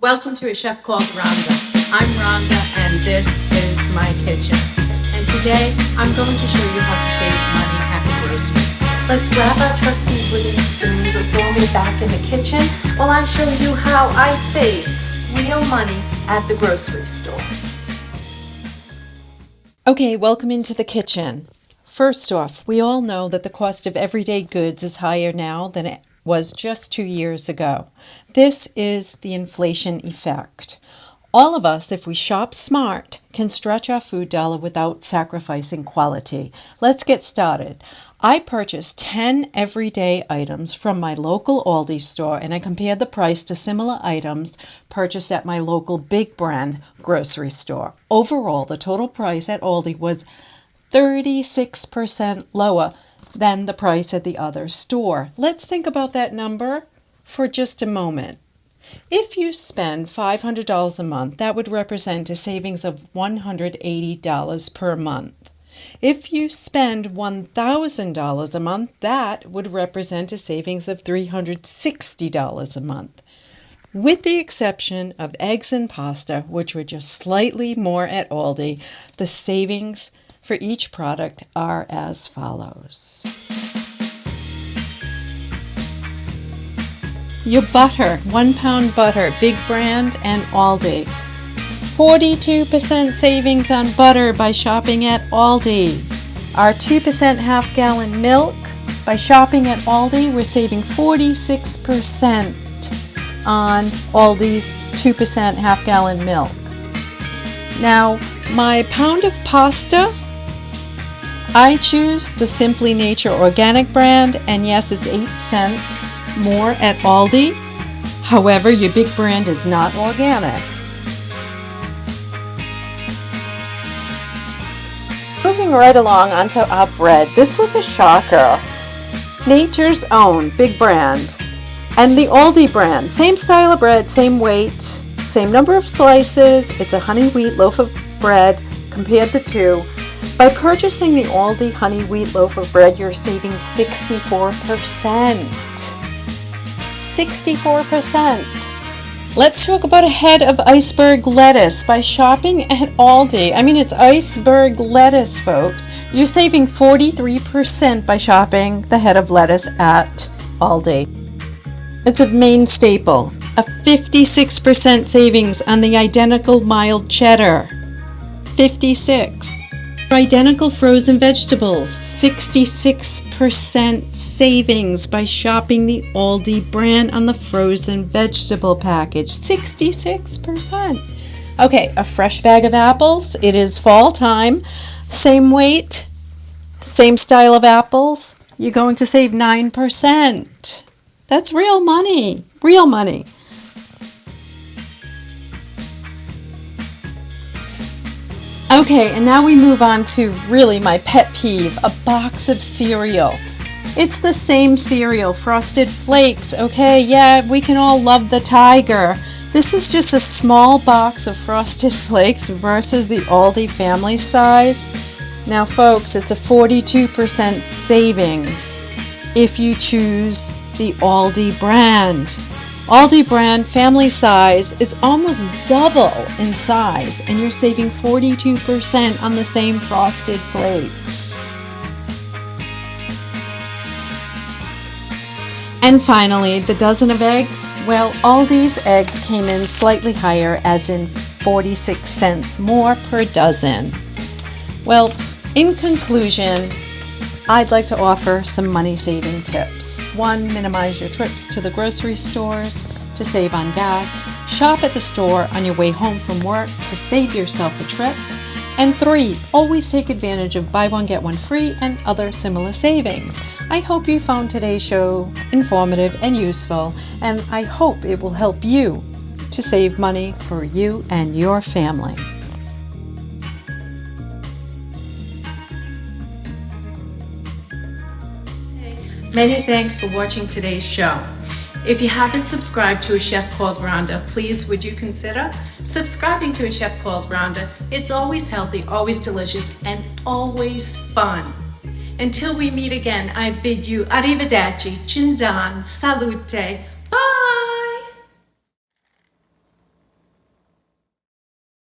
Welcome to A Chef Called Rhonda. I'm Rhonda and this is my kitchen. And today I'm going to show you how to save money at the grocery store. Let's grab our trusty wooden spoons and throw me back in the kitchen while I show you how I save real money at the grocery store. Okay, welcome into the kitchen. First off, we all know that the cost of everyday goods is higher now than it was just 2 years ago. This is the inflation effect. All of us, if we shop smart, can stretch our food dollar without sacrificing quality. Let's get started. I purchased 10 everyday items from my local Aldi store and I compared the price to similar items purchased at my local big brand grocery store. Overall, the total price at Aldi was 36% lower than the price at the other store. Let's think about that number for just a moment. If you spend $500 a month, that would represent a savings of $180 per month. If you spend $1,000 a month, that would represent a savings of $360 a month. With the exception of eggs and pasta, which were just slightly more at Aldi, the savings for each product are as follows. Your butter, 1 pound butter, big brand and Aldi. 42% savings on butter by shopping at Aldi. Our 2% half gallon milk, by shopping at Aldi, we're saving 46% on Aldi's 2% half gallon milk. Now, my pound of pasta, I choose the Simply Nature organic brand, and yes, it's 8 cents more at Aldi. However, your big brand is not organic. Moving right along onto our bread, this was a shocker. Nature's Own, big brand, and the Aldi brand, same style of bread, same weight, same number of slices. It's a honey wheat loaf of bread. Compared the two, by purchasing the Aldi honey wheat loaf of bread, you're saving 64%. 64%. Let's talk about a head of iceberg lettuce. By shopping at Aldi, it's iceberg lettuce, folks. You're saving 43% by shopping the head of lettuce at Aldi. It's a main staple. A 56% savings on the identical mild cheddar. 56. Identical frozen vegetables, 66% savings by shopping the Aldi brand on the frozen vegetable package. 66%. Okay, a fresh bag of apples. It is fall time. Same weight, same style of apples. You're going to save 9%. That's real money. Real money. Okay, and now we move on to really my pet peeve, a box of cereal. It's the same cereal, Frosted Flakes, okay? Yeah, we can all love the Tiger. This is just a small box of Frosted Flakes versus the Aldi family size. Now, folks, it's a 42% savings if you choose the Aldi brand. Aldi brand, family size, it's almost double in size, and you're saving 42% on the same Frosted Flakes. And finally, the dozen of eggs. Well, Aldi's eggs came in slightly higher, as in 46 cents more per dozen. Well, in conclusion, I'd like to offer some money-saving tips. 1, minimize your trips to the grocery stores to save on gas. Shop at the store on your way home from work to save yourself a trip. And 3, always take advantage of buy one, get one free and other similar savings. I hope you found today's show informative and useful, and I hope it will help you to save money for you and your family. Many thanks for watching today's show. If you haven't subscribed to A Chef Called Rhonda, please would you consider subscribing to A Chef Called Rhonda? It's always healthy, always delicious, and always fun. Until we meet again, I bid you arrivederci, cindan, salute,